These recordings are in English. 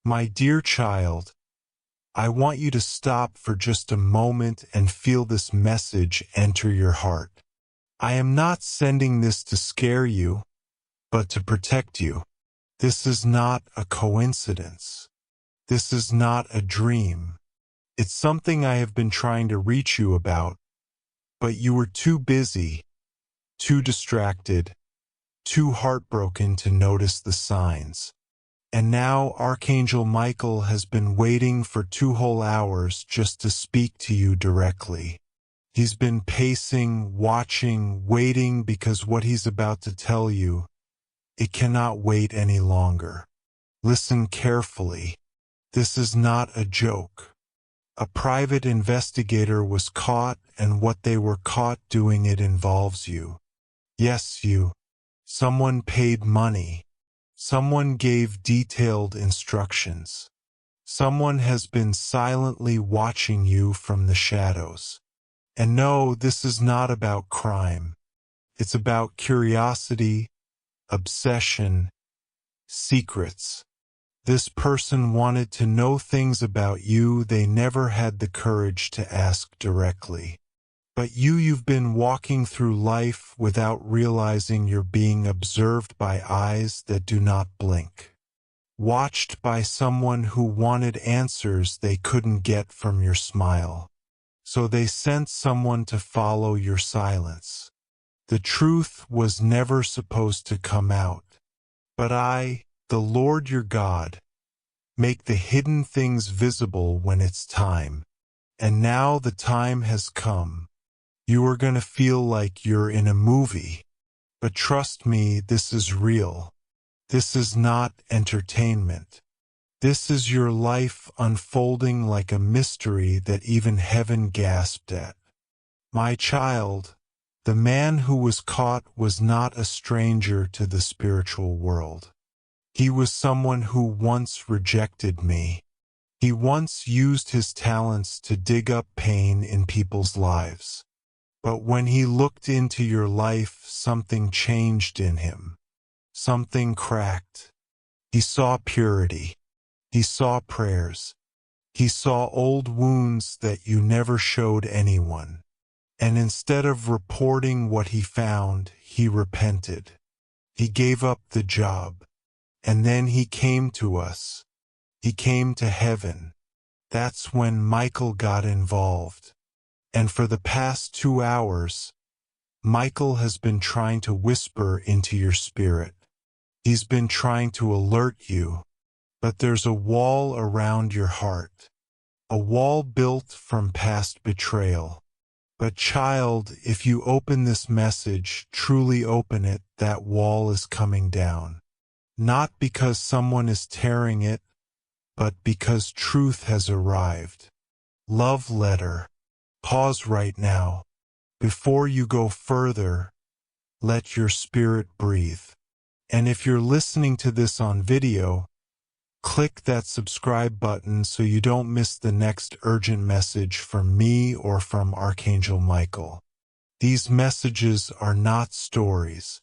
My dear child, I want you to stop for just a moment and feel this message enter your heart. I am not sending this to scare you, but to protect you. This is not a coincidence. This is not a dream. It's something I have been trying to reach you about, but you were too busy, too distracted, too heartbroken to notice the signs. And now Archangel Michael has been waiting for 2 whole hours just to speak to you directly. He's been pacing, watching, waiting because what he's about to tell you, it cannot wait any longer. Listen carefully. This is not a joke. A private investigator was caught, and what they were caught doing, it involves you. Yes, you. Someone paid money. Someone gave detailed instructions. Someone has been silently watching you from the shadows. And no, this is not about crime. It's about curiosity, obsession, secrets. This person wanted to know things about you they never had the courage to ask directly. But you've been walking through life without realizing you're being observed by eyes that do not blink. Watched by someone who wanted answers they couldn't get from your smile. So they sent someone to follow your silence. The truth was never supposed to come out. But I, the Lord your God, make the hidden things visible when it's time. And now the time has come. You are going to feel like you're in a movie. But trust me, this is real. This is not entertainment. This is your life unfolding like a mystery that even heaven gasped at. My child, the man who was caught was not a stranger to the spiritual world. He was someone who once rejected me. He once used his talents to dig up pain in people's lives. But when he looked into your life, something changed in him. Something cracked. He saw purity. He saw prayers. He saw old wounds that you never showed anyone. And instead of reporting what he found, he repented. He gave up the job. And then he came to us. He came to heaven. That's when Michael got involved. And for the past 2 hours, Michael has been trying to whisper into your spirit. He's been trying to alert you. But there's a wall around your heart. A wall built from past betrayal. But child, if you open this message, truly open it, that wall is coming down. Not because someone is tearing it, but because truth has arrived. Love letter. Pause right now. Before you go further, let your spirit breathe. And if you're listening to this on video, click that subscribe button so you don't miss the next urgent message from me or from Archangel Michael. These messages are not stories.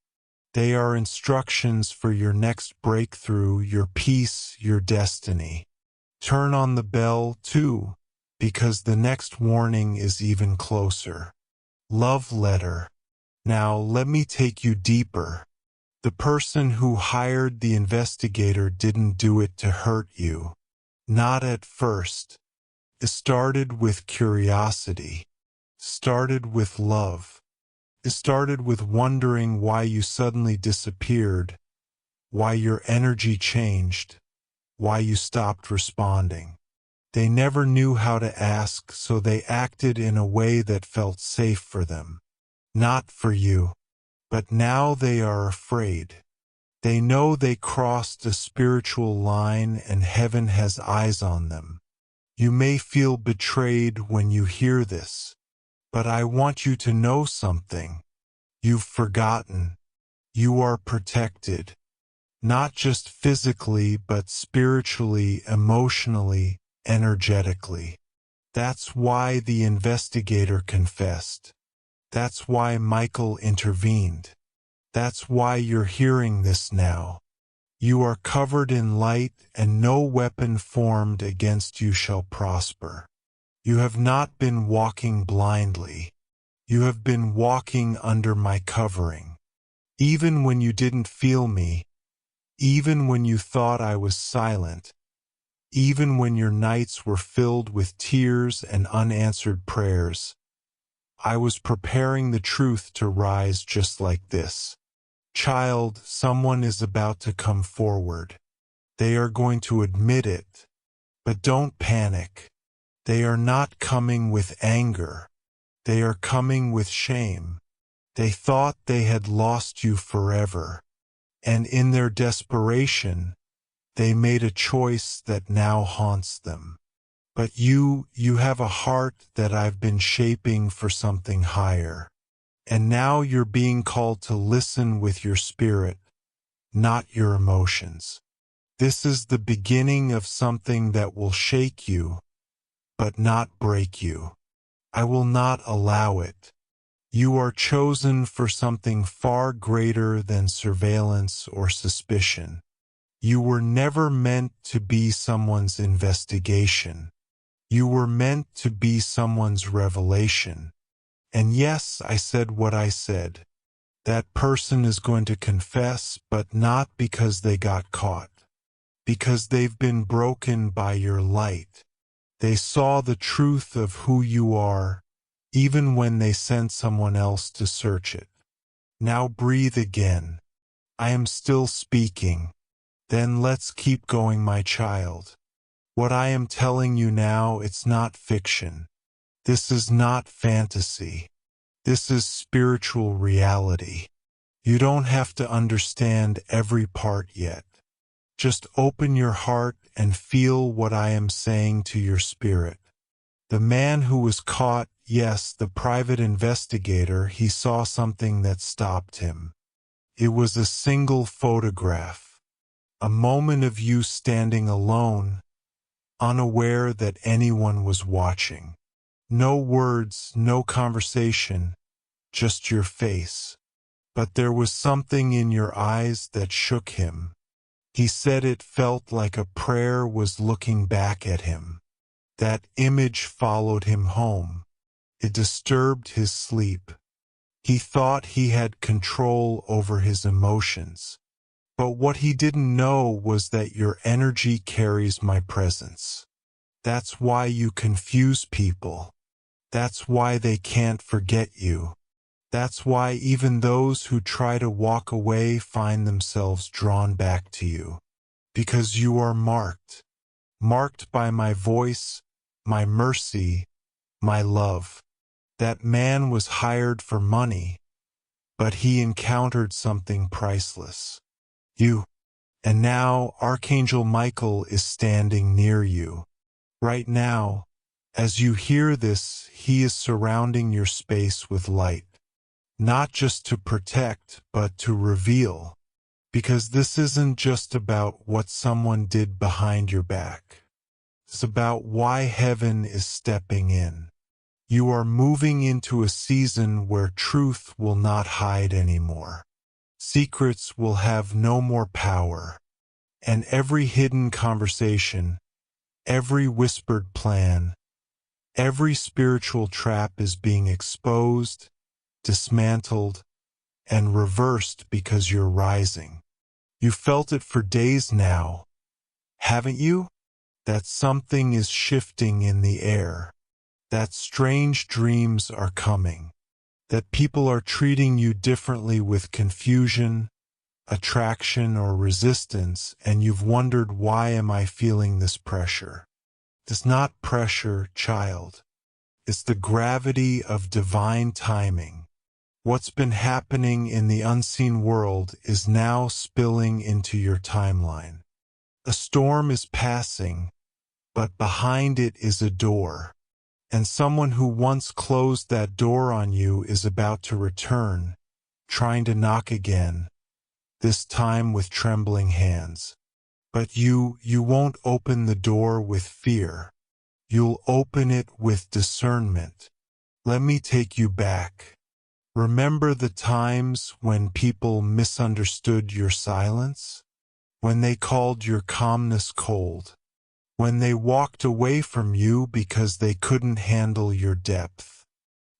They are instructions for your next breakthrough, your peace, your destiny. Turn on the bell, too, because the next warning is even closer. Love letter. Now let me take you deeper. The person who hired the investigator didn't do it to hurt you. Not at first. It started with curiosity. Started with love. It started with wondering why you suddenly disappeared, why your energy changed, why you stopped responding. They never knew how to ask, so they acted in a way that felt safe for them. Not for you. But now they are afraid. They know they crossed a spiritual line and heaven has eyes on them. You may feel betrayed when you hear this, but I want you to know something. You've forgotten. You are protected. Not just physically, but spiritually, emotionally, energetically. That's why the investigator confessed. That's why Michael intervened. That's why you're hearing this now. You are covered in light, and no weapon formed against you shall prosper. You have not been walking blindly. You have been walking under my covering. Even when you didn't feel me, even when you thought I was silent, even when your nights were filled with tears and unanswered prayers, I was preparing the truth to rise just like this. Child, someone is about to come forward. They are going to admit it, but don't panic. They are not coming with anger. They are coming with shame. They thought they had lost you forever, and in their desperation, they made a choice that now haunts them. But you have a heart that I've been shaping for something higher. And now you're being called to listen with your spirit, not your emotions. This is the beginning of something that will shake you, but not break you. I will not allow it. You are chosen for something far greater than surveillance or suspicion. You were never meant to be someone's investigation. You were meant to be someone's revelation. And yes, I said what I said. That person is going to confess, but not because they got caught. Because they've been broken by your light. They saw the truth of who you are, even when they sent someone else to search it. Now breathe again. I am still speaking. Then let's keep going, my child. What I am telling you now, it's not fiction. This is not fantasy. This is spiritual reality. You don't have to understand every part yet. Just open your heart and feel what I am saying to your spirit. The man who was caught, yes, the private investigator, he saw something that stopped him. It was a single photograph. A moment of you standing alone, unaware that anyone was watching. No words, no conversation, just your face. But there was something in your eyes that shook him. He said it felt like a prayer was looking back at him. That image followed him home. It disturbed his sleep. He thought he had control over his emotions. But what he didn't know was that your energy carries my presence. That's why you confuse people. That's why they can't forget you. That's why even those who try to walk away find themselves drawn back to you. Because you are marked. Marked by my voice, my mercy, my love. That man was hired for money, but he encountered something priceless. You. And now Archangel Michael is standing near you. Right now, as you hear this, he is surrounding your space with light. Not just to protect, but to reveal. Because this isn't just about what someone did behind your back. It's about why heaven is stepping in. You are moving into a season where truth will not hide anymore. Secrets will have no more power. And every hidden conversation, every whispered plan, every spiritual trap is being exposed, dismantled, and reversed because you're rising. You felt it for days now, haven't you? That something is shifting in the air. That strange dreams are coming. That people are treating you differently with confusion, attraction, or resistance, and you've wondered, why am I feeling this pressure? It's not pressure, child. It's the gravity of divine timing. What's been happening in the unseen world is now spilling into your timeline. A storm is passing, but behind it is a door. And someone who once closed that door on you is about to return, trying to knock again, this time with trembling hands. But you won't open the door with fear. You'll open it with discernment. Let me take you back. Remember the times when people misunderstood your silence? when they called your calmness cold, when they walked away from you because they couldn't handle your depth.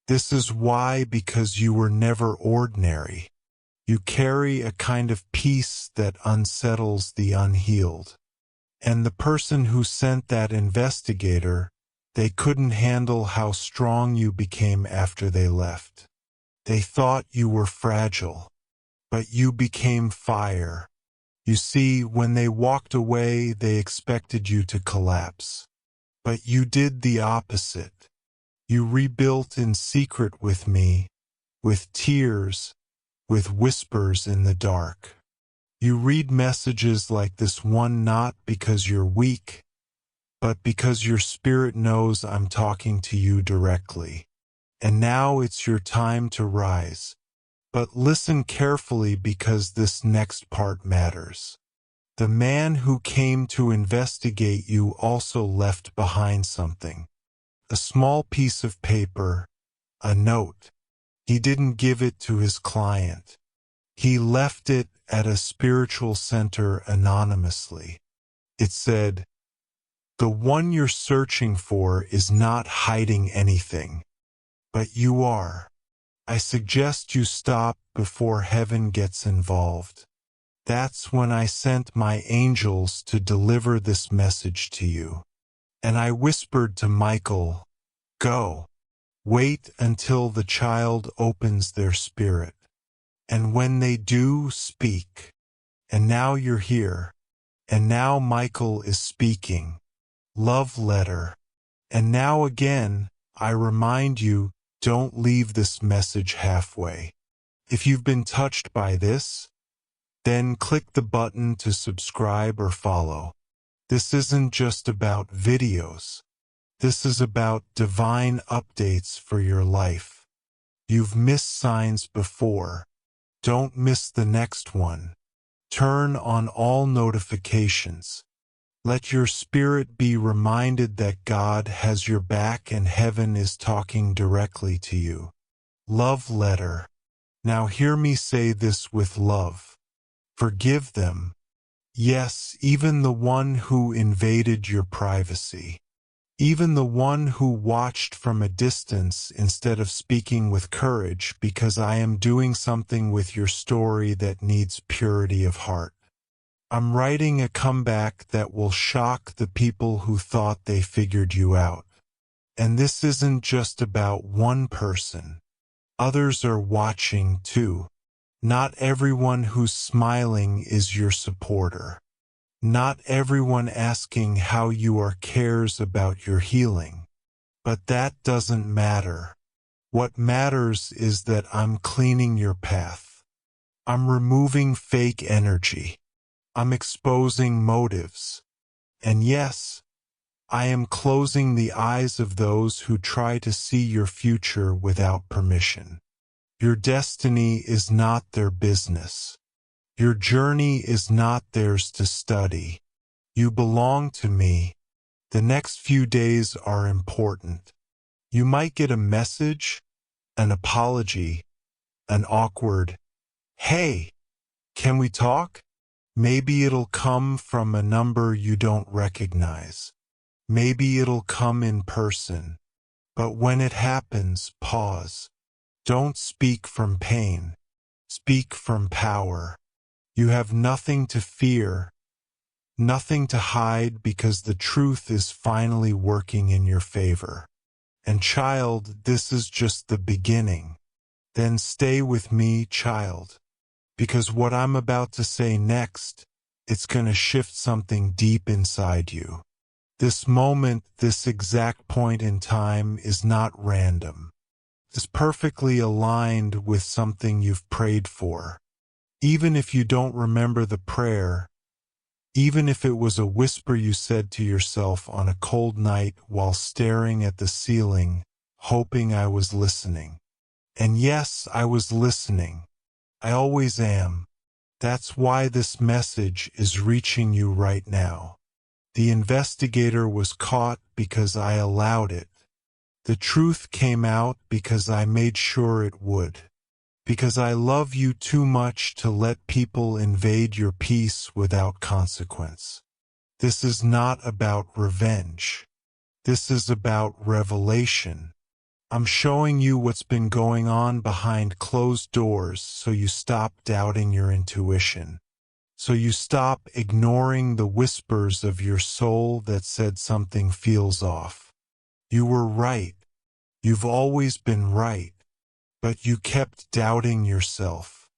This is why, because you were never ordinary. You carry a kind of peace that unsettles the unhealed. And the person who sent that investigator, they couldn't handle how strong you became after they left. They thought you were fragile, but you became fire. You see, when they walked away, they expected you to collapse. But you did the opposite. You rebuilt in secret with me, with tears, with whispers in the dark. You read messages like this one not because you're weak, but because your spirit knows I'm talking to you directly. And now it's your time to rise. But listen carefully, because this next part matters. The man who came to investigate you also left behind something. A small piece of paper, a note. He didn't give it to his client. He left it at a spiritual center anonymously. It said, "The one you're searching for is not hiding anything, but you are. I suggest you stop before heaven gets involved." That's when I sent my angels to deliver this message to you. And I whispered to Michael, "Go. Wait until the child opens their spirit. And when they do, speak." And now you're here. And now Michael is speaking. Love letter. And now again, I remind you, don't leave this message halfway. If you've been touched by this, then click the button to subscribe or follow. This isn't just about videos. This is about divine updates for your life. You've missed signs before. Don't miss the next one. Turn on all notifications. Let your spirit be reminded that God has your back and heaven is talking directly to you. Love letter. Now hear me say this with love. Forgive them. Yes, even the one who invaded your privacy. Even the one who watched from a distance instead of speaking with courage, because I am doing something with your story that needs purity of heart. I'm writing a comeback that will shock the people who thought they figured you out. And this isn't just about one person. Others are watching too. Not everyone who's smiling is your supporter. Not everyone asking how you are cares about your healing. But that doesn't matter. What matters is that I'm cleaning your path. I'm removing fake energy. I'm exposing motives. And yes, I am closing the eyes of those who try to see your future without permission. Your destiny is not their business. Your journey is not theirs to study. You belong to me. The next few days are important. You might get a message, an apology, an awkward, "Hey, can we talk?" Maybe it'll come from a number you don't recognize. Maybe it'll come in person. But when it happens, pause. Don't speak from pain. Speak from power. You have nothing to fear, nothing to hide, because the truth is finally working in your favor. And child, this is just the beginning. Then stay with me, child, because what I'm about to say next, it's gonna shift something deep inside you. This moment, this exact point in time is not random. It's perfectly aligned with something you've prayed for. Even if you don't remember the prayer, even if it was a whisper you said to yourself on a cold night while staring at the ceiling, hoping I was listening. And yes, I was listening. I always am. That's why this message is reaching you right now. The investigator was caught because I allowed it. The truth came out because I made sure it would. because I love you too much to let people invade your peace without consequence. This is not about revenge. This is about revelation. I'm showing you what's been going on behind closed doors so you stop doubting your intuition. So you stop ignoring the whispers of your soul that said something feels off. You were right. You've always been right. But you kept doubting yourself.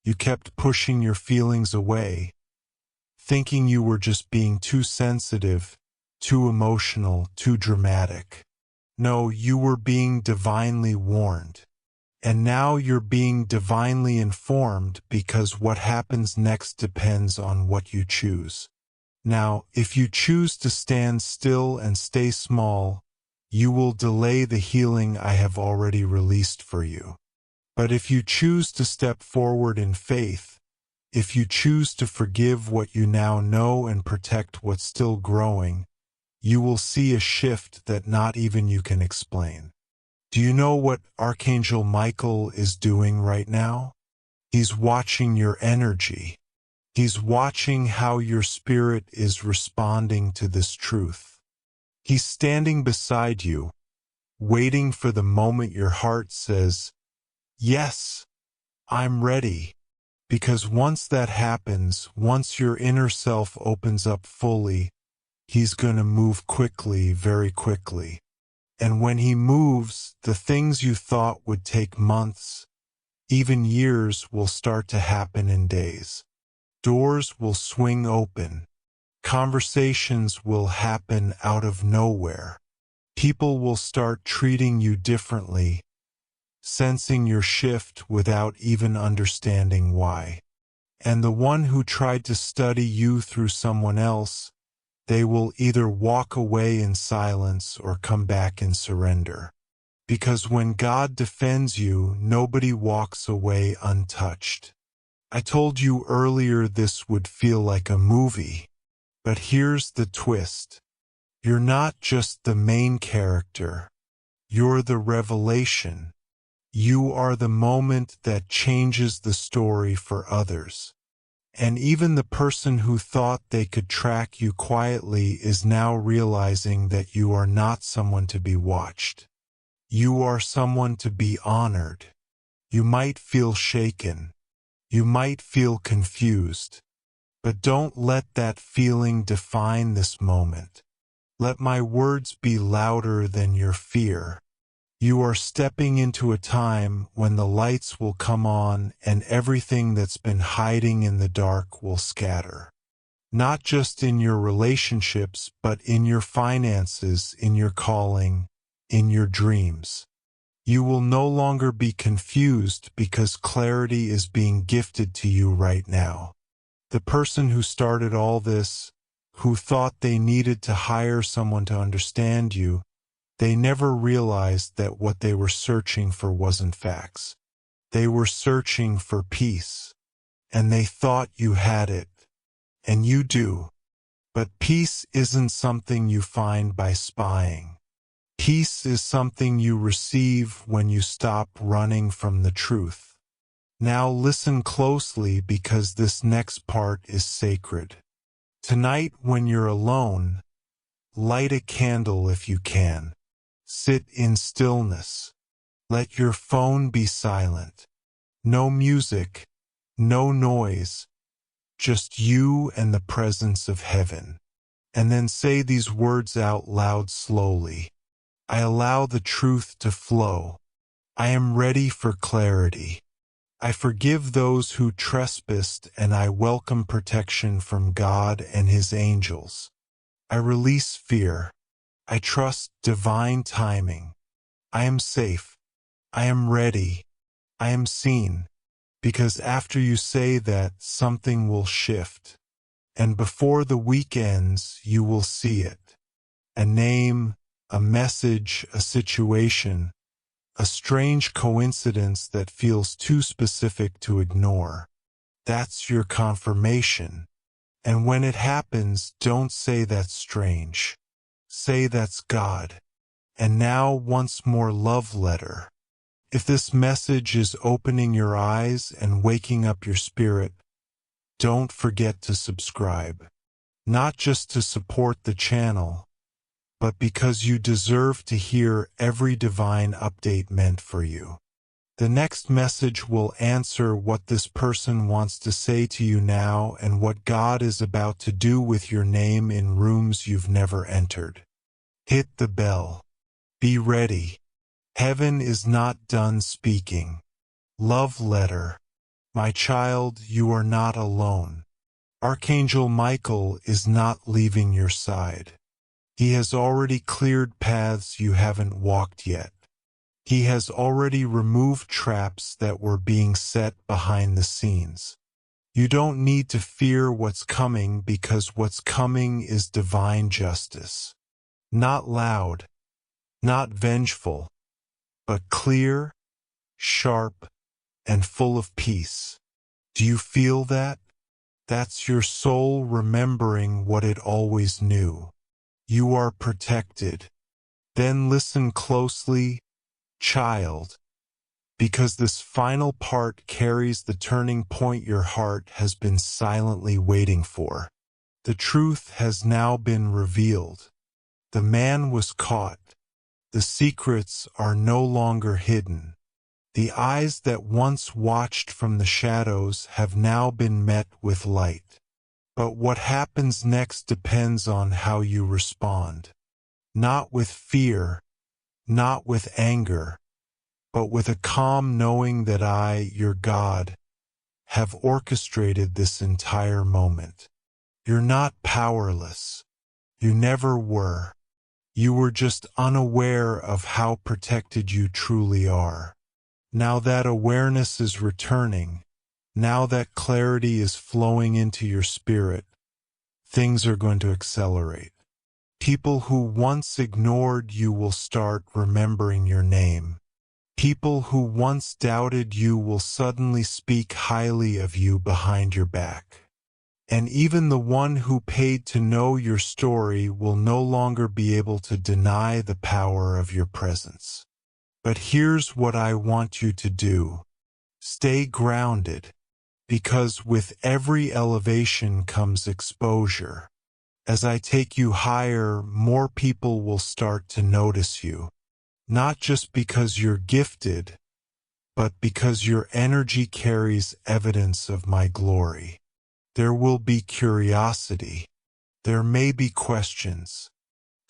You kept pushing your feelings away, thinking you were just being too sensitive, too emotional, too dramatic. No, you were being divinely warned. And now you're being divinely informed because what happens next depends on what you choose. Now, if you choose to stand still and stay small, you will delay the healing I have already released for you. But if you choose to step forward in faith, if you choose to forgive what you now know and protect what's still growing, you will see a shift that not even you can explain. Do you know what Archangel Michael is doing right now? He's watching your energy. He's watching how your spirit is responding to this truth. He's standing beside you, waiting for the moment your heart says, "Yes, I'm ready." Because once that happens, once your inner self opens up fully, he's going to move quickly, very quickly. And when he moves, the things you thought would take months, even years, will start to happen in days. Doors will swing open. Conversations will happen out of nowhere. People will start treating you differently, sensing your shift without even understanding why. And the one who tried to study you through someone else, they will either walk away in silence or come back in surrender. Because when God defends you, nobody walks away untouched. I told you earlier this would feel like a movie, but here's the twist. You're not just the main character. You're the revelation. You are the moment that changes the story for others. And even the person who thought they could track you quietly is now realizing that you are not someone to be watched. You are someone to be honored. You might feel shaken. You might feel confused. But don't let that feeling define this moment. Let my words be louder than your fear. You are stepping into a time when the lights will come on and everything that's been hiding in the dark will scatter. Not just in your relationships, but in your finances, in your calling, in your dreams. You will no longer be confused because clarity is being gifted to you right now. The person who started all this, who thought they needed to hire someone to understand you, they never realized that what they were searching for wasn't facts. They were searching for peace. And they thought you had it. And you do. But peace isn't something you find by spying. Peace is something you receive when you stop running from the truth. Now listen closely because this next part is sacred. Tonight when you're alone, light a candle if you can. Sit in stillness. Let your phone be silent. No music, no noise, just you and the presence of heaven. And then say these words out loud slowly. I allow the truth to flow. I am ready for clarity. I forgive those who trespassed and I welcome protection from God and His angels. I release fear. I trust divine timing. I am safe. I am ready. I am seen. Because after you say that, something will shift. And before the week ends, you will see it. A name, a message, a situation, a strange coincidence that feels too specific to ignore. That's your confirmation. And when it happens, don't say that's strange. Say that's God. And now once more love letter. If this message is opening your eyes and waking up your spirit, don't forget to subscribe. Not just to support the channel, but because you deserve to hear every divine update meant for you. The next message will answer what this person wants to say to you now and what God is about to do with your name in rooms you've never entered. Hit the bell. Be ready. Heaven is not done speaking. Love letter. My child, you are not alone. Archangel Michael is not leaving your side. He has already cleared paths you haven't walked yet. He has already removed traps that were being set behind the scenes. You don't need to fear what's coming because what's coming is divine justice. Not loud, not vengeful, but clear, sharp, and full of peace. Do you feel that? That's your soul remembering what it always knew. You are protected. Then listen closely, child, because this final part carries the turning point your heart has been silently waiting for. The truth has now been revealed. The man was caught. The secrets are no longer hidden. The eyes that once watched from the shadows have now been met with light. But what happens next depends on how you respond. Not with fear, not with anger, but with a calm knowing that I, your God, have orchestrated this entire moment. You're not powerless. You never were. You were just unaware of how protected you truly are. Now that awareness is returning, now that clarity is flowing into your spirit, things are going to accelerate. People who once ignored you will start remembering your name. People who once doubted you will suddenly speak highly of you behind your back. And even the one who paid to know your story will no longer be able to deny the power of your presence. But here's what I want you to do. Stay grounded, because with every elevation comes exposure. As I take you higher, more people will start to notice you. Not just because you're gifted, but because your energy carries evidence of my glory. There will be curiosity. There may be questions.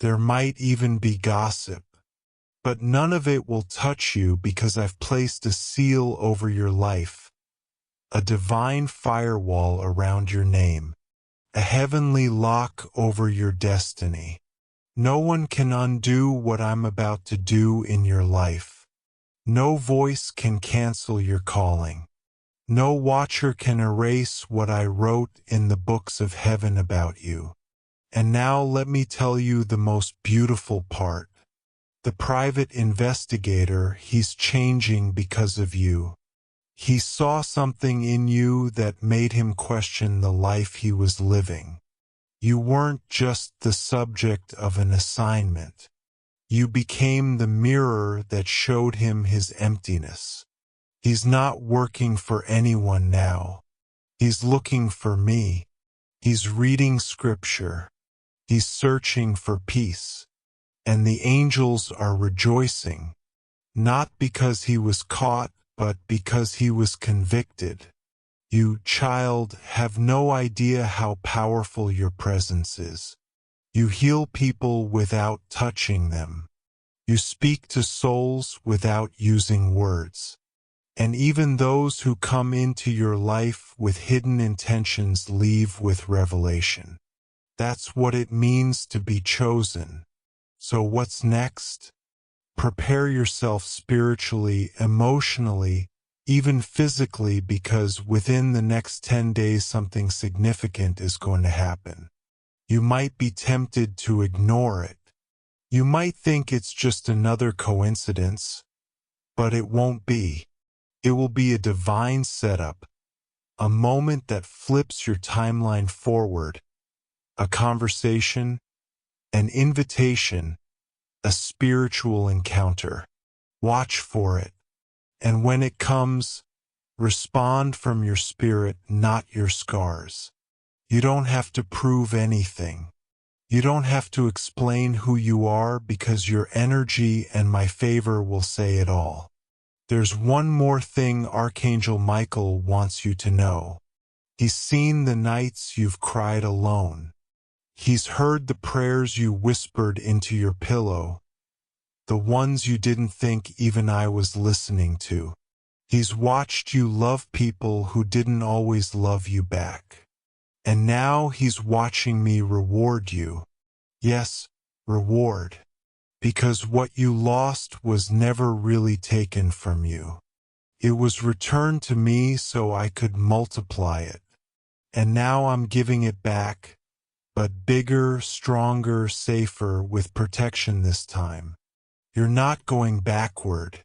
There might even be gossip. But none of it will touch you because I've placed a seal over your life, a divine firewall around your name, a heavenly lock over your destiny. No one can undo what I'm about to do in your life. No voice can cancel your calling. No watcher can erase what I wrote in the books of heaven about you. And now let me tell you the most beautiful part. The private investigator, he's changing because of you. He saw something in you that made him question the life he was living. You weren't just the subject of an assignment. You became the mirror that showed him his emptiness. He's not working for anyone now. He's looking for me. He's reading scripture. He's searching for peace. And the angels are rejoicing, not because he was caught, but because he was convicted. You, child, have no idea how powerful your presence is. You heal people without touching them. You speak to souls without using words. And even those who come into your life with hidden intentions leave with revelation. That's what it means to be chosen. So what's next? Prepare yourself spiritually, emotionally, even physically, because within the next 10 days something significant is going to happen. You might be tempted to ignore it. You might think it's just another coincidence, but it won't be. It will be a divine setup, a moment that flips your timeline forward, a conversation, an invitation, a spiritual encounter. Watch for it. And when it comes, respond from your spirit, not your scars. You don't have to prove anything. You don't have to explain who you are because your energy and my favor will say it all. There's one more thing Archangel Michael wants you to know. He's seen the nights you've cried alone. He's heard the prayers you whispered into your pillow, the ones you didn't think even I was listening to. He's watched you love people who didn't always love you back. And now he's watching me reward you. Yes, reward. Because what you lost was never really taken from you. It was returned to me so I could multiply it. And now I'm giving it back, but bigger, stronger, safer, with protection this time. You're not going backward.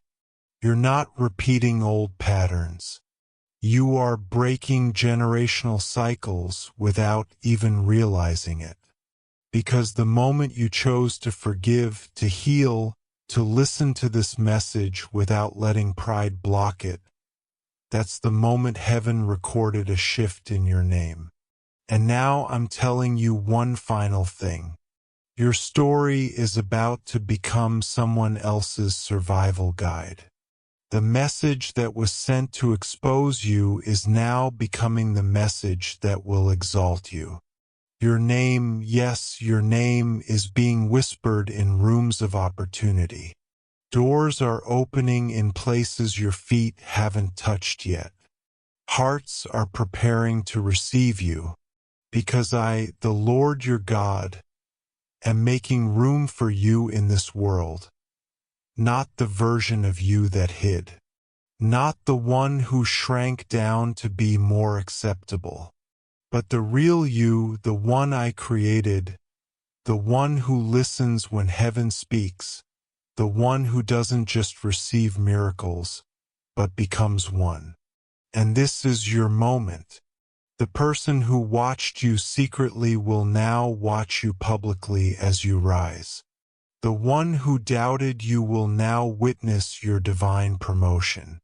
You're not repeating old patterns. You are breaking generational cycles without even realizing it. Because the moment you chose to forgive, to heal, to listen to this message without letting pride block it, that's the moment heaven recorded a shift in your name. And now I'm telling you one final thing. Your story is about to become someone else's survival guide. The message that was sent to expose you is now becoming the message that will exalt you. Your name, yes, your name is being whispered in rooms of opportunity. Doors are opening in places your feet haven't touched yet. Hearts are preparing to receive you, because I, the Lord your God, am making room for you in this world. Not the version of you that hid. Not the one who shrank down to be more acceptable. But the real you, the one I created, the one who listens when heaven speaks, the one who doesn't just receive miracles, but becomes one. And this is your moment. The person who watched you secretly will now watch you publicly as you rise. The one who doubted you will now witness your divine promotion.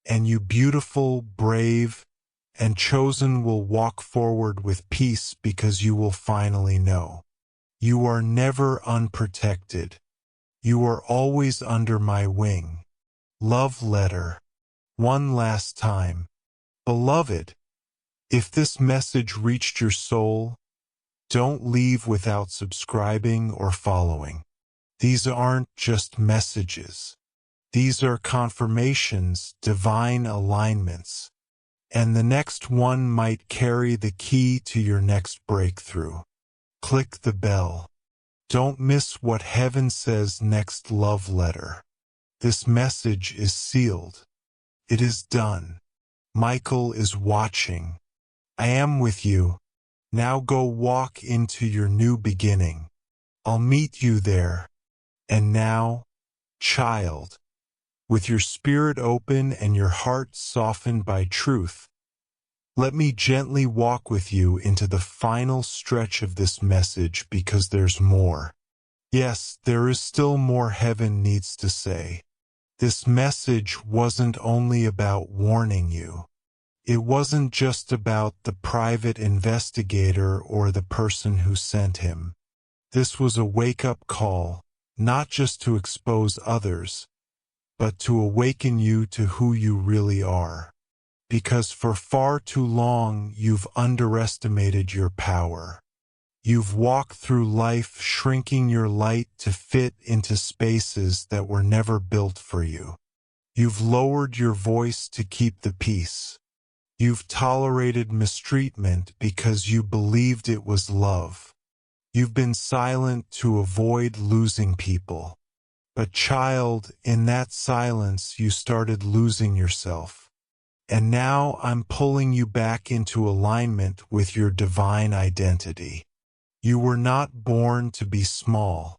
And you beautiful, brave, and chosen will walk forward with peace because you will finally know. You are never unprotected. You are always under my wing. Love letter. One last time. Beloved, if this message reached your soul, don't leave without subscribing or following. These aren't just messages. These are confirmations, divine alignments. And the next one might carry the key to your next breakthrough. Click the bell. Don't miss what heaven says next. Love letter. This message is sealed. It is done. Michael is watching. I am with you. Now go walk into your new beginning. I'll meet you there. And now, child, with your spirit open and your heart softened by truth, let me gently walk with you into the final stretch of this message, because there's more. Yes, there is still more heaven needs to say. This message wasn't only about warning you. It wasn't just about the private investigator or the person who sent him. This was a wake-up call, not just to expose others, but to awaken you to who you really are. Because for far too long you've underestimated your power. You've walked through life shrinking your light to fit into spaces that were never built for you. You've lowered your voice to keep the peace. You've tolerated mistreatment because you believed it was love. You've been silent to avoid losing people. But child, in that silence you started losing yourself. And now I'm pulling you back into alignment with your divine identity. You were not born to be small.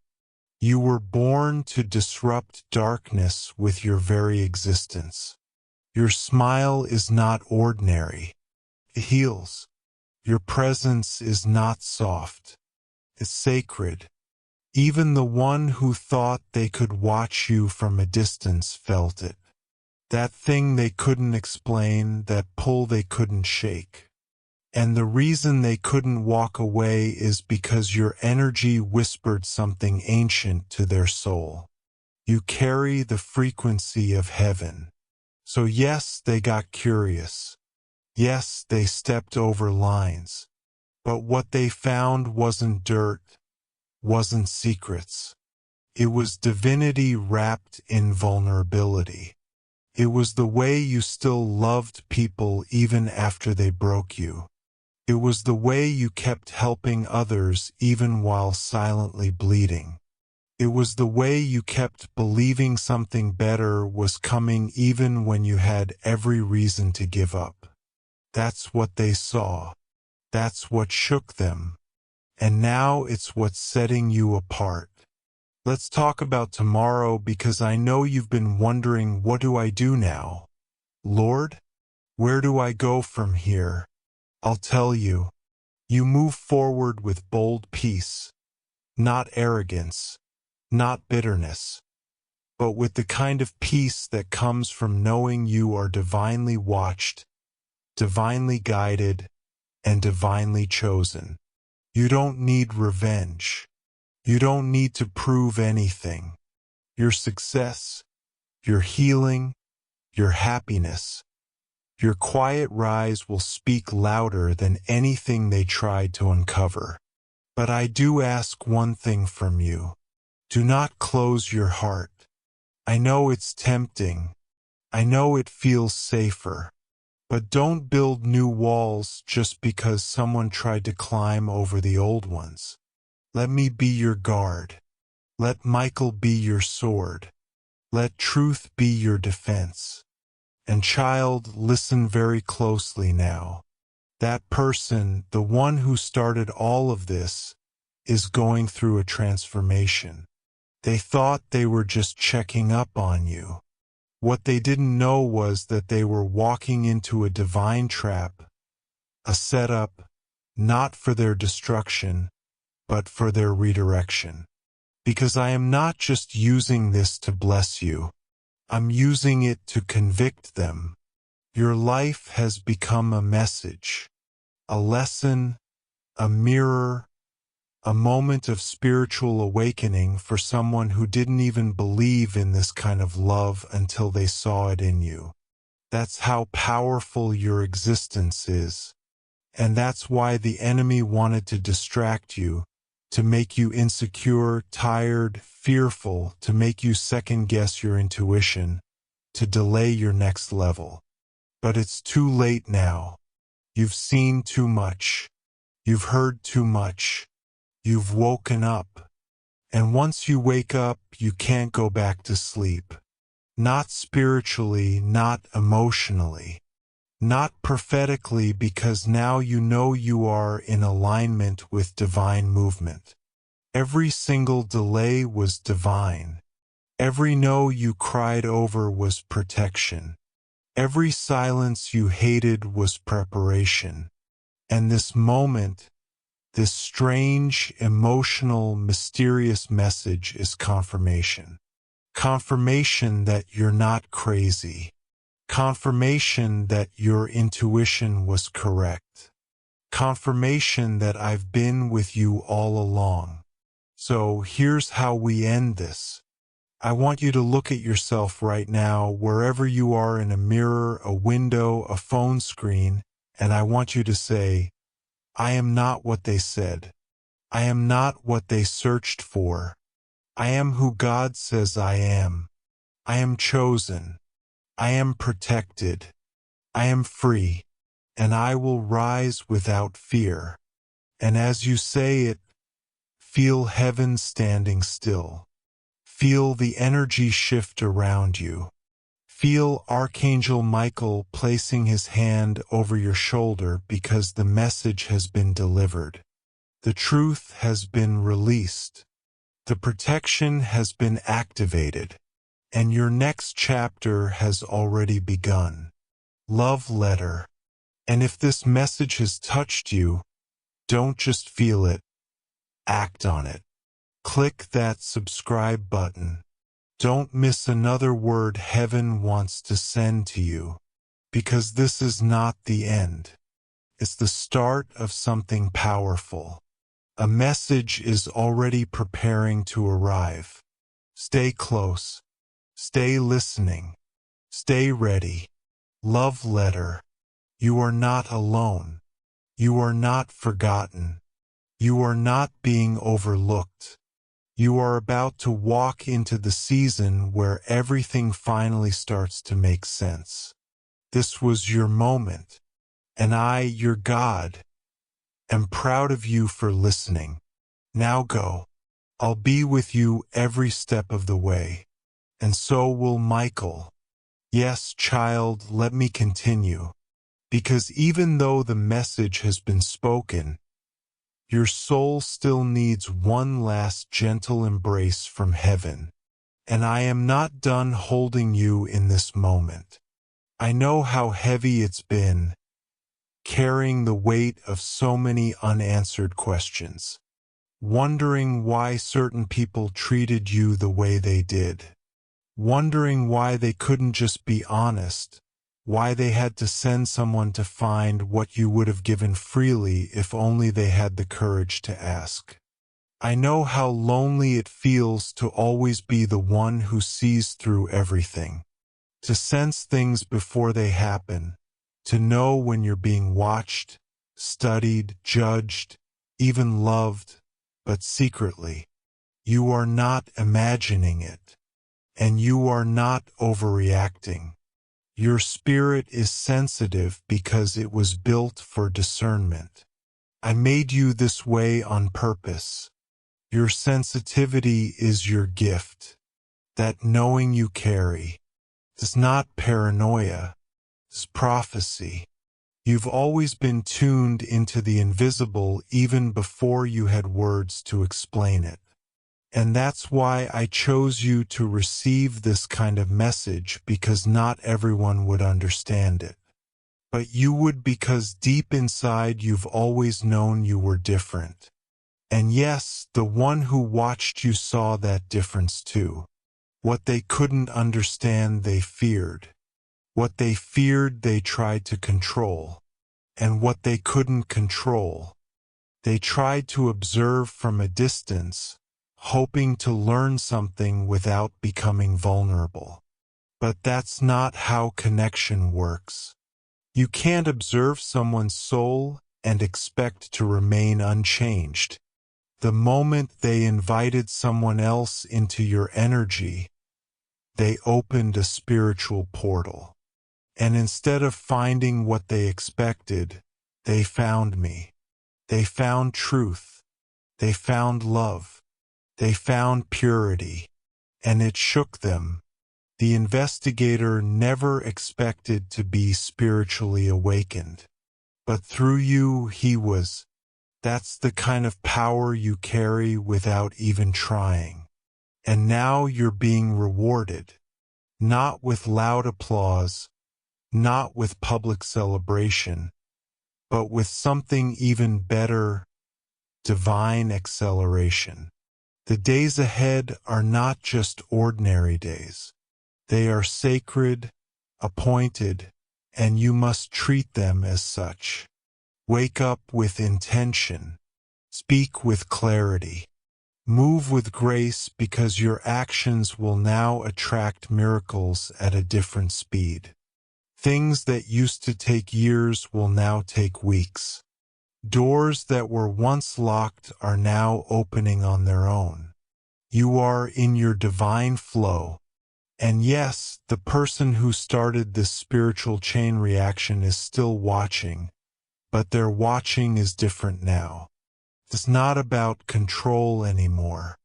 You were born to disrupt darkness with your very existence. Your smile is not ordinary. It heals. Your presence is not soft. It's sacred. Even the one who thought they could watch you from a distance felt it. That thing they couldn't explain, that pull they couldn't shake. And the reason they couldn't walk away is because your energy whispered something ancient to their soul. You carry the frequency of heaven. So yes, they got curious. Yes, they stepped over lines. But what they found wasn't dirt, wasn't secrets. It was divinity wrapped in vulnerability. It was the way you still loved people even after they broke you. It was the way you kept helping others even while silently bleeding. It was the way you kept believing something better was coming even when you had every reason to give up. That's what they saw. That's what shook them. And now it's what's setting you apart. Let's talk about tomorrow because I know you've been wondering, what do I do now? Lord, where do I go from here? I'll tell you. You move forward with bold peace, not arrogance, not bitterness, but with the kind of peace that comes from knowing you are divinely watched, divinely guided, and divinely chosen. You don't need revenge. You don't need to prove anything. Your success, your healing, your happiness, your quiet rise will speak louder than anything they tried to uncover. But I do ask one thing from you. Do not close your heart. I know it's tempting. I know it feels safer. But don't build new walls just because someone tried to climb over the old ones. Let me be your guard. Let Michael be your sword. Let truth be your defense. And child, listen very closely now. That person, the one who started all of this, is going through a transformation. They thought they were just checking up on you. What they didn't know was that they were walking into a divine trap, a setup, not for their destruction, but for their redirection. Because I am not just using this to bless you. I'm using it to convict them. Your life has become a message, a lesson, a mirror, a moment of spiritual awakening for someone who didn't even believe in this kind of love until they saw it in you. That's how powerful your existence is. And that's why the enemy wanted to distract you, to make you insecure, tired, fearful, to make you second-guess your intuition, to delay your next level. But it's too late now. You've seen too much. You've heard too much. You've woken up. And once you wake up, you can't go back to sleep. Not spiritually, not emotionally. Not prophetically, because now you know you are in alignment with divine movement. Every single delay was divine. Every no you cried over was protection. Every silence you hated was preparation. And this moment, this strange, emotional, mysterious message is confirmation. Confirmation that you're not crazy. Confirmation that your intuition was correct. Confirmation that I've been with you all along. So here's how we end this. I want you to look at yourself right now, wherever you are, in a mirror, a window, a phone screen, and I want you to say, I am not what they said. I am not what they searched for. I am who God says I am. I am chosen. I am protected. I am free. And I will rise without fear. And as you say it, feel heaven standing still. Feel the energy shift around you. Feel Archangel Michael placing his hand over your shoulder because the message has been delivered. The truth has been released. The protection has been activated. And your next chapter has already begun. Love letter. And if this message has touched you, don't just feel it. Act on it. Click that subscribe button. Don't miss another word heaven wants to send to you, because this is not the end. It's the start of something powerful. A message is already preparing to arrive. Stay close. Stay listening. Stay ready. Love letter. You are not alone. You are not forgotten. You are not being overlooked. You are about to walk into the season where everything finally starts to make sense. This was your moment, and I, your God, am proud of you for listening. Now go. I'll be with you every step of the way. And so will Michael. Yes, child, let me continue. Because even though the message has been spoken, your soul still needs one last gentle embrace from heaven. And I am not done holding you in this moment. I know how heavy it's been, carrying the weight of so many unanswered questions, wondering why certain people treated you the way they did, wondering why they couldn't just be honest, why they had to send someone to find what you would have given freely if only they had the courage to ask. I know how lonely it feels to always be the one who sees through everything, to sense things before they happen, to know when you're being watched, studied, judged, even loved, but secretly. You are not imagining it, and you are not overreacting. Your spirit is sensitive because it was built for discernment. I made you this way on purpose. Your sensitivity is your gift. That knowing you carry. It's not paranoia. It's prophecy. You've always been tuned into the invisible even before you had words to explain it. And that's why I chose you to receive this kind of message, because not everyone would understand it. But you would, because deep inside you've always known you were different. And yes, the one who watched you saw that difference too. What they couldn't understand they feared. What they feared they tried to control. And what they couldn't control, they tried to observe from a distance, hoping to learn something without becoming vulnerable. But that's not how connection works. You can't observe someone's soul and expect to remain unchanged. The moment they invited someone else into your energy, they opened a spiritual portal. And instead of finding what they expected, they found me. They found truth. They found love. They found purity. And it shook them. The investigator never expected to be spiritually awakened. But through you, he was. That's the kind of power you carry without even trying. And now you're being rewarded. Not with loud applause, not with public celebration, but with something even better, divine acceleration. The days ahead are not just ordinary days. They are sacred, appointed, and you must treat them as such. Wake up with intention. Speak with clarity. Move with grace, because your actions will now attract miracles at a different speed. Things that used to take years will now take weeks. Doors that were once locked are now opening on their own. You are in your divine flow. And yes, the person who started this spiritual chain reaction is still watching, but their watching is different now. It's not about control anymore.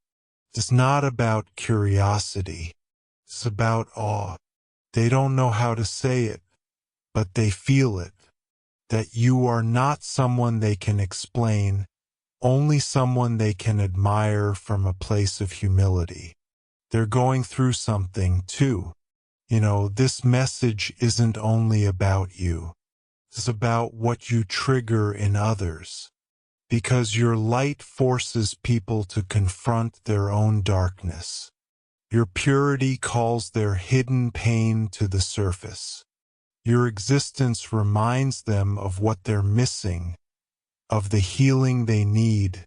It's not about curiosity. It's about awe. They don't know how to say it, but they feel it. That you are not someone they can explain, only someone they can admire from a place of humility. They're going through something too. This message isn't only about you. It's about what you trigger in others. Because your light forces people to confront their own darkness. Your purity calls their hidden pain to the surface. Your existence reminds them of what they're missing, of the healing they need,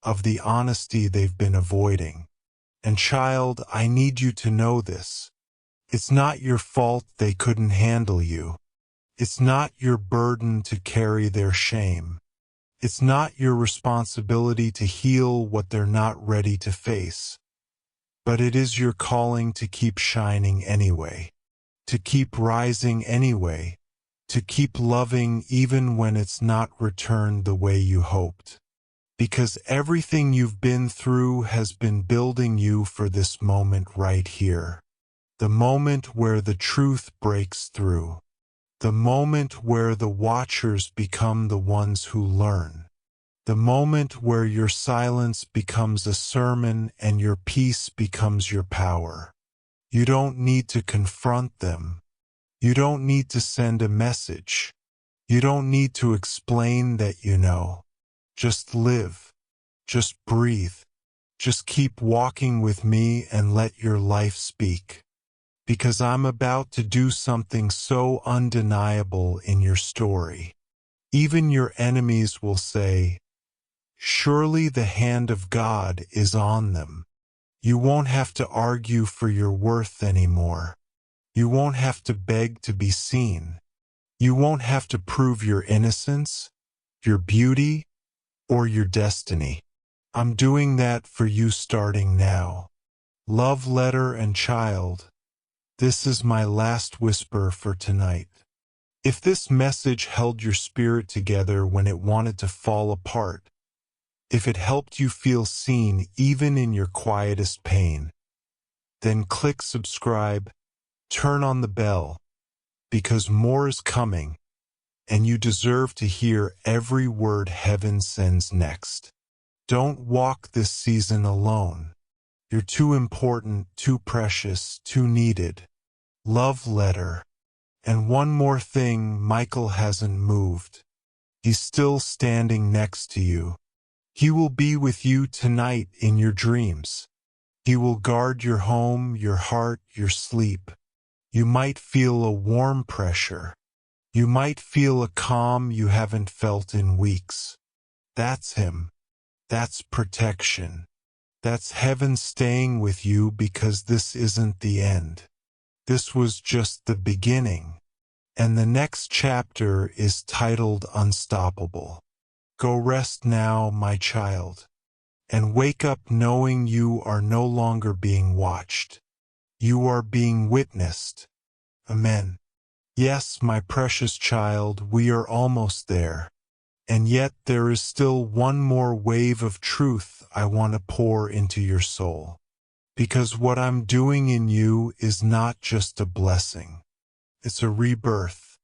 of the honesty they've been avoiding. And child, I need you to know this. It's not your fault they couldn't handle you. It's not your burden to carry their shame. It's not your responsibility to heal what they're not ready to face. But it is your calling to keep shining anyway, to keep rising anyway, to keep loving even when it's not returned the way you hoped. Because everything you've been through has been building you for this moment right here. The moment where the truth breaks through. The moment where the watchers become the ones who learn. The moment where your silence becomes a sermon and your peace becomes your power. You don't need to confront them. You don't need to send a message. You don't need to explain that you know. Just live. Just breathe. Just keep walking with me and let your life speak. Because I'm about to do something so undeniable in your story. Even your enemies will say, surely the hand of God is on them. You won't have to argue for your worth anymore. You won't have to beg to be seen. You won't have to prove your innocence, your beauty, or your destiny. I'm doing that for you starting now. Love letter and child, this is my last whisper for tonight. If this message held your spirit together when it wanted to fall apart, if it helped you feel seen even in your quietest pain, then click subscribe, turn on the bell, because more is coming, and you deserve to hear every word heaven sends next. Don't walk this season alone. You're too important, too precious, too needed. Love letter. And one more thing, Michael hasn't moved. He's still standing next to you. He will be with you tonight in your dreams. He will guard your home, your heart, your sleep. You might feel a warm pressure. You might feel a calm you haven't felt in weeks. That's him. That's protection. That's heaven staying with you because this isn't the end. This was just the beginning. And the next chapter is titled Unstoppable. Go rest now, my child, and wake up knowing you are no longer being watched. You are being witnessed. Amen. Yes, my precious child, we are almost there. And yet there is still one more wave of truth I want to pour into your soul. Because what I'm doing in you is not just a blessing. It's a rebirth.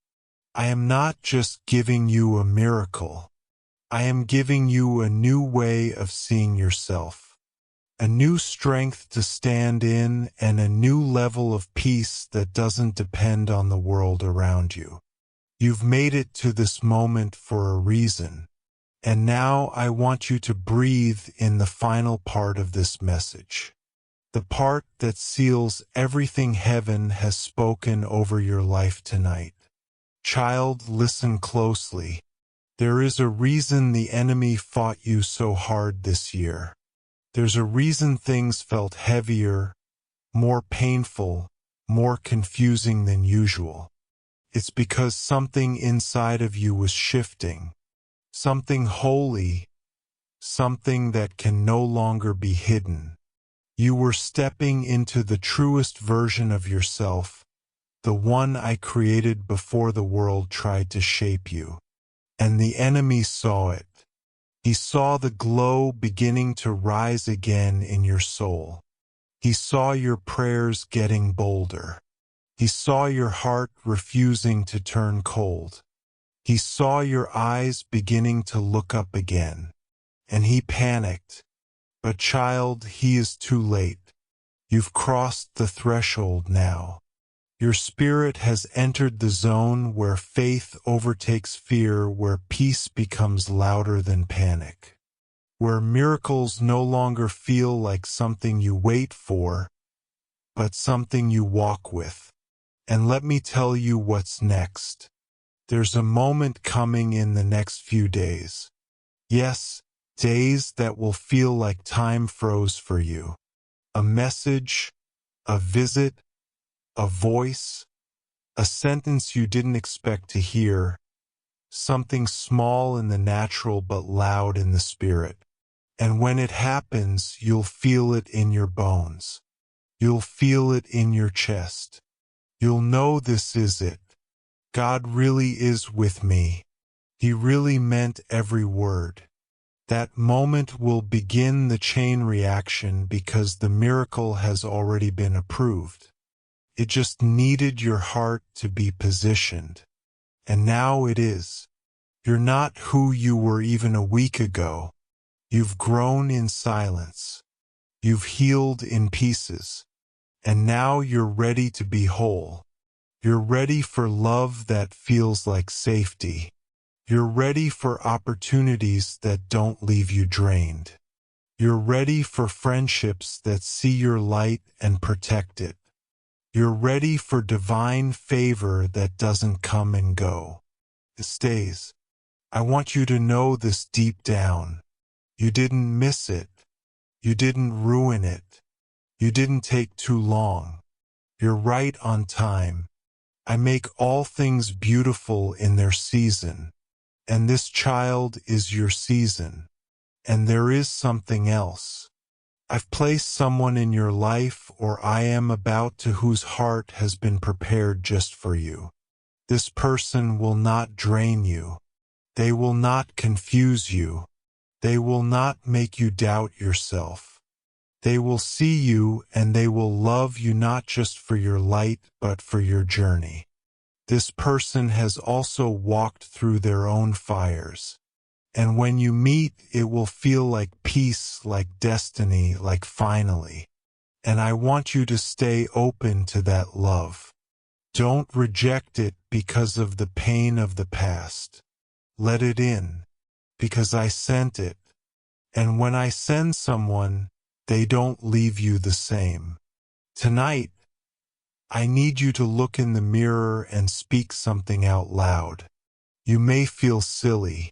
I am not just giving you a miracle. I am giving you a new way of seeing yourself, a new strength to stand in, and a new level of peace that doesn't depend on the world around you. You've made it to this moment for a reason, and now I want you to breathe in the final part of this message, the part that seals everything heaven has spoken over your life tonight. Child, listen closely. There is a reason the enemy fought you so hard this year. There's a reason things felt heavier, more painful, more confusing than usual. It's because something inside of you was shifting, something holy, something that can no longer be hidden. You were stepping into the truest version of yourself, the one I created before the world tried to shape you. And the enemy saw it. He saw the glow beginning to rise again in your soul. He saw your prayers getting bolder. He saw your heart refusing to turn cold. He saw your eyes beginning to look up again. And he panicked. But child, he is too late. You've crossed the threshold now. Your spirit has entered the zone where faith overtakes fear, where peace becomes louder than panic, where miracles no longer feel like something you wait for, but something you walk with. And let me tell you what's next. There's a moment coming in the next few days. Yes, days that will feel like time froze for you. A message, a visit, a voice, a sentence you didn't expect to hear, something small in the natural but loud in the spirit. And when it happens, you'll feel it in your bones. You'll feel it in your chest. You'll know this is it. God really is with me. He really meant every word. That moment will begin the chain reaction because the miracle has already been approved. It just needed your heart to be positioned. And now it is. You're not who you were even a week ago. You've grown in silence. You've healed in pieces. And now you're ready to be whole. You're ready for love that feels like safety. You're ready for opportunities that don't leave you drained. You're ready for friendships that see your light and protect it. You're ready for divine favor that doesn't come and go. It stays. I want you to know this deep down. You didn't miss it. You didn't ruin it. You didn't take too long. You're right on time. I make all things beautiful in their season. And this child is your season. And there is something else. I've placed someone in your life, or I am about to, whose heart has been prepared just for you. This person will not drain you. They will not confuse you. They will not make you doubt yourself. They will see you and they will love you not just for your light but for your journey. This person has also walked through their own fires. And when you meet, it will feel like peace, like destiny, like finally. And I want you to stay open to that love. Don't reject it because of the pain of the past. Let it in, because I sent it. And when I send someone, they don't leave you the same. Tonight, I need you to look in the mirror and speak something out loud. You may feel silly.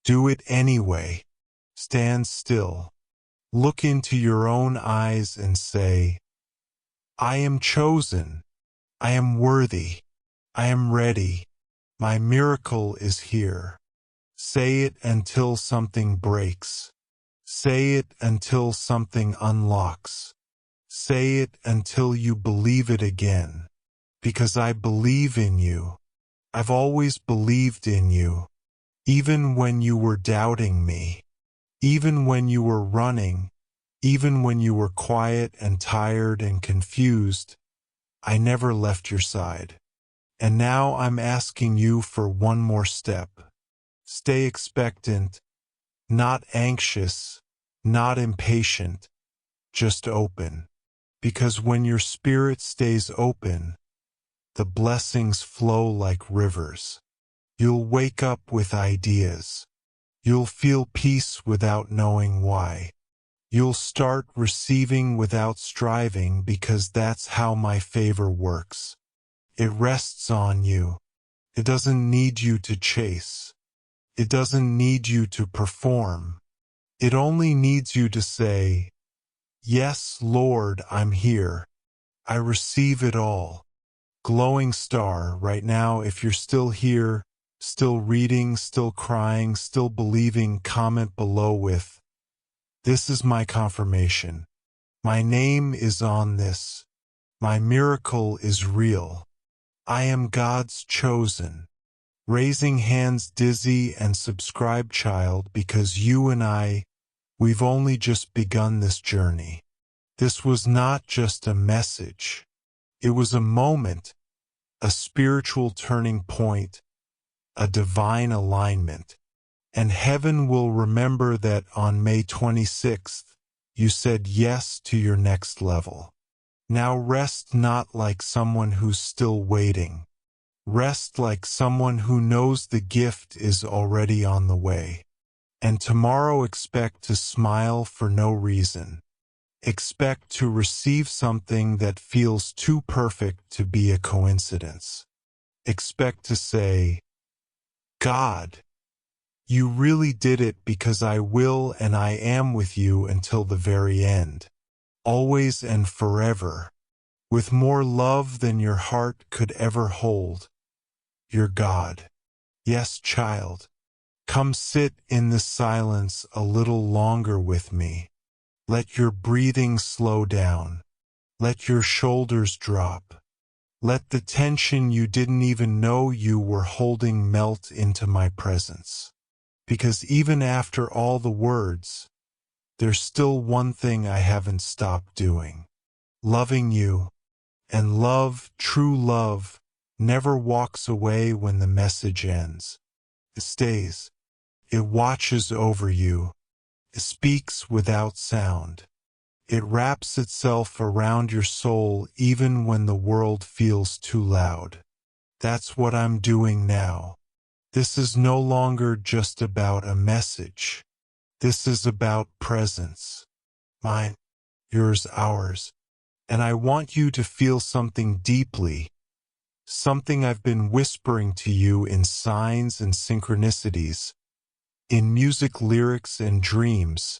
Do it anyway. Stand still. Look into your own eyes and say, I am chosen. I am worthy. I am ready. My miracle is here. Say it until something breaks. Say it until something unlocks. Say it until you believe it again. Because I believe in you. I've always believed in you. Even when you were doubting me. Even when you were running. Even when you were quiet and tired and confused. I never left your side. And now I'm asking you for one more step. Stay expectant, not anxious, not impatient, just open. Because when your spirit stays open, the blessings flow like rivers. You'll wake up with ideas. You'll feel peace without knowing why. You'll start receiving without striving because that's how my favor works. It rests on you. It doesn't need you to chase. It doesn't need you to perform. It only needs you to say, Yes, Lord, I'm here. I receive it all. Glowing star, right now, if you're still here, still reading, still crying, still believing, comment below with, This is my confirmation. My name is on this. My miracle is real. I am God's chosen. Raising hands dizzy and subscribe child because you and we've only just begun this journey. This was not just a message. It was a moment, a spiritual turning point, a divine alignment. And heaven will remember that on May 26th, you said yes to your next level. Now rest not like someone who's still waiting. Rest like someone who knows the gift is already on the way. And tomorrow expect to smile for no reason. Expect to receive something that feels too perfect to be a coincidence. Expect to say, God, you really did it because I will and I am with you until the very end, always and forever, with more love than your heart could ever hold. Your God. Yes, child. Come sit in the silence a little longer with me. Let your breathing slow down. Let your shoulders drop. Let the tension you didn't even know you were holding melt into my presence. Because even after all the words, there's still one thing I haven't stopped doing. Loving you. And love, true love, never walks away when the message ends. It stays. It watches over you. It speaks without sound. It wraps itself around your soul even when the world feels too loud. That's what I'm doing now. This is no longer just about a message. This is about presence. Mine, yours, ours. And I want you to feel something deeply, something I've been whispering to you in signs and synchronicities, in music lyrics and dreams,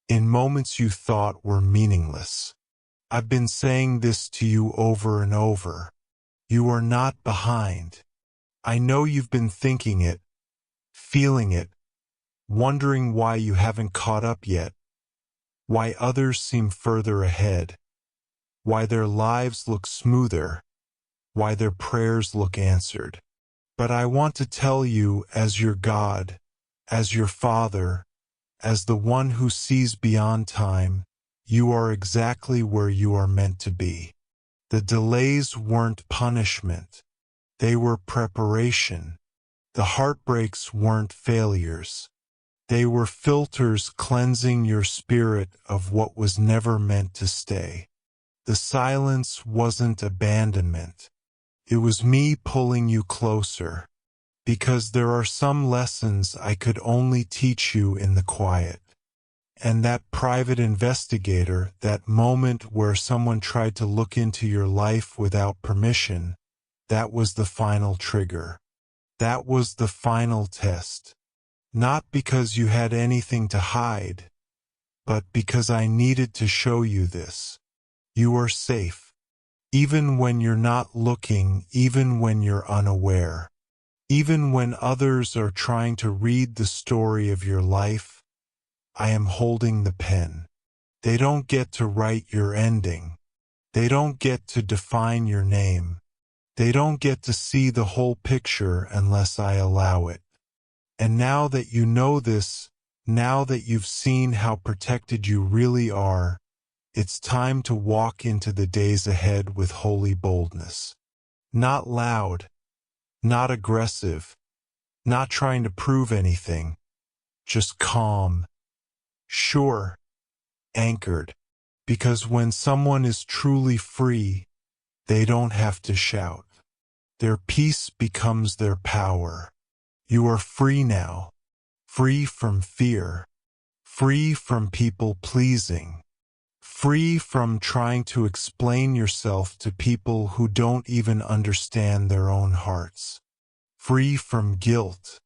in moments you thought were meaningless. I've been saying this to you over and over. You are not behind. I know you've been thinking it, feeling it, wondering why you haven't caught up yet, why others seem further ahead, why their lives look smoother, why their prayers look answered. But I want to tell you, as your God, as your Father, as the one who sees beyond time, you are exactly where you are meant to be. The delays weren't punishment. They were preparation. The heartbreaks weren't failures. They were filters cleansing your spirit of what was never meant to stay. The silence wasn't abandonment. It was me pulling you closer, because there are some lessons I could only teach you in the quiet. And that private investigator, that moment where someone tried to look into your life without permission, that was the final trigger. That was the final test. Not because you had anything to hide, but because I needed to show you this. You are safe. Even when you're not looking, even when you're unaware. Even when others are trying to read the story of your life, I am holding the pen. They don't get to write your ending. They don't get to define your name. They don't get to see the whole picture unless I allow it. And now that you know this, now that you've seen how protected you really are, it's time to walk into the days ahead with holy boldness. Not loud, not aggressive, not trying to prove anything, just calm, sure, anchored. Because when someone is truly free, they don't have to shout. Their peace becomes their power. You are free now, free from fear, free from people pleasing, free from trying to explain yourself to people who don't even understand their own hearts, free from guilt,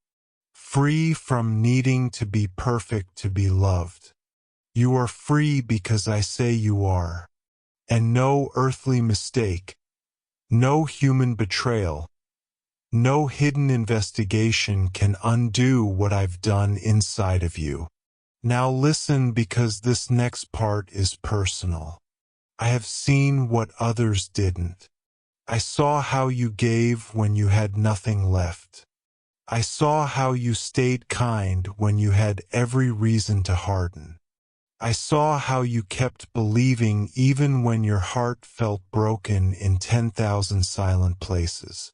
free from needing to be perfect to be loved. You are free because I say you are, and no earthly mistake, no human betrayal, no hidden investigation can undo what I've done inside of you. Now listen, because this next part is personal. I have seen what others didn't. I saw how you gave when you had nothing left. I saw how you stayed kind when you had every reason to harden. I saw how you kept believing even when your heart felt broken in 10,000 silent places.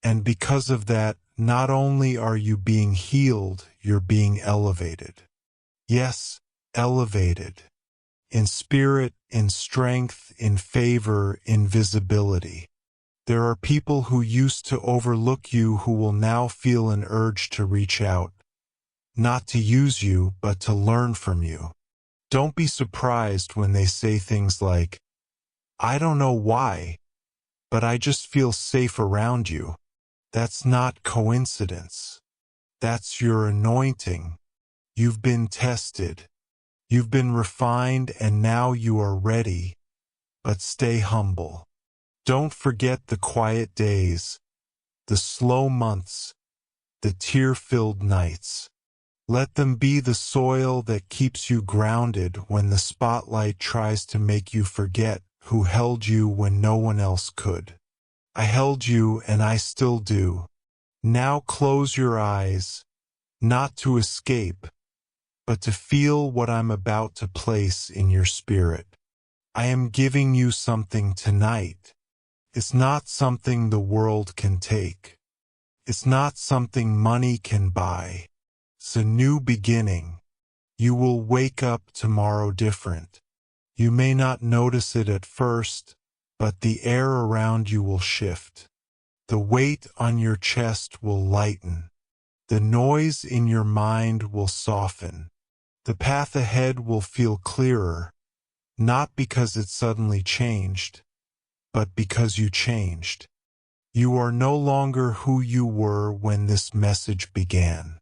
And because of that, not only are you being healed, you're being elevated. Yes, elevated. In spirit, in strength, in favor, in visibility. There are people who used to overlook you who will now feel an urge to reach out. Not to use you, but to learn from you. Don't be surprised when they say things like, I don't know why, but I just feel safe around you. That's not coincidence. That's your anointing. You've been tested. You've been refined, and now you are ready. But stay humble. Don't forget the quiet days, the slow months, the tear-filled nights. Let them be the soil that keeps you grounded when the spotlight tries to make you forget who held you when no one else could. I held you, and I still do. Now close your eyes, not to escape, but to feel what I'm about to place in your spirit. I am giving you something tonight. It's not something the world can take. It's not something money can buy. It's a new beginning. You will wake up tomorrow different. You may not notice it at first, but the air around you will shift. The weight on your chest will lighten. The noise in your mind will soften. The path ahead will feel clearer, not because it suddenly changed, but because you changed. You are no longer who you were when this message began.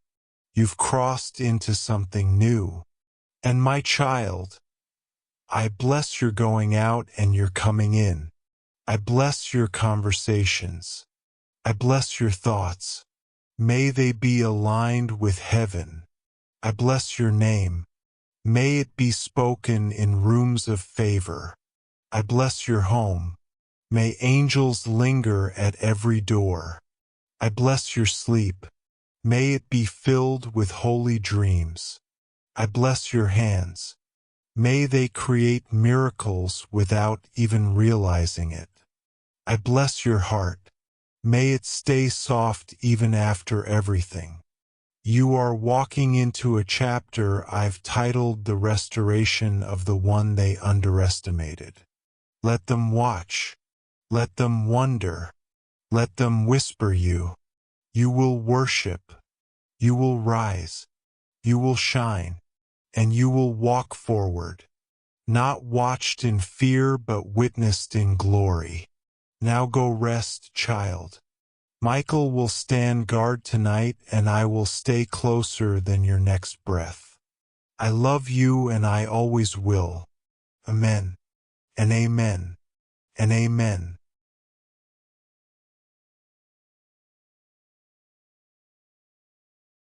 You've crossed into something new. And my child, I bless your going out and your coming in. I bless your conversations. I bless your thoughts. May they be aligned with heaven. I bless your name. May it be spoken in rooms of favor. I bless your home. May angels linger at every door. I bless your sleep. May it be filled with holy dreams. I bless your hands. May they create miracles without even realizing it. I bless your heart. May it stay soft even after everything. You are walking into a chapter I've titled The Restoration of the One They Underestimated. Let them watch. Let them wonder. Let them whisper you. You will worship. You will rise. You will shine. And you will walk forward. Not watched in fear but witnessed in glory. Now go rest, child. Michael will stand guard tonight, and I will stay closer than your next breath. I love you, and I always will. Amen. And amen. And amen.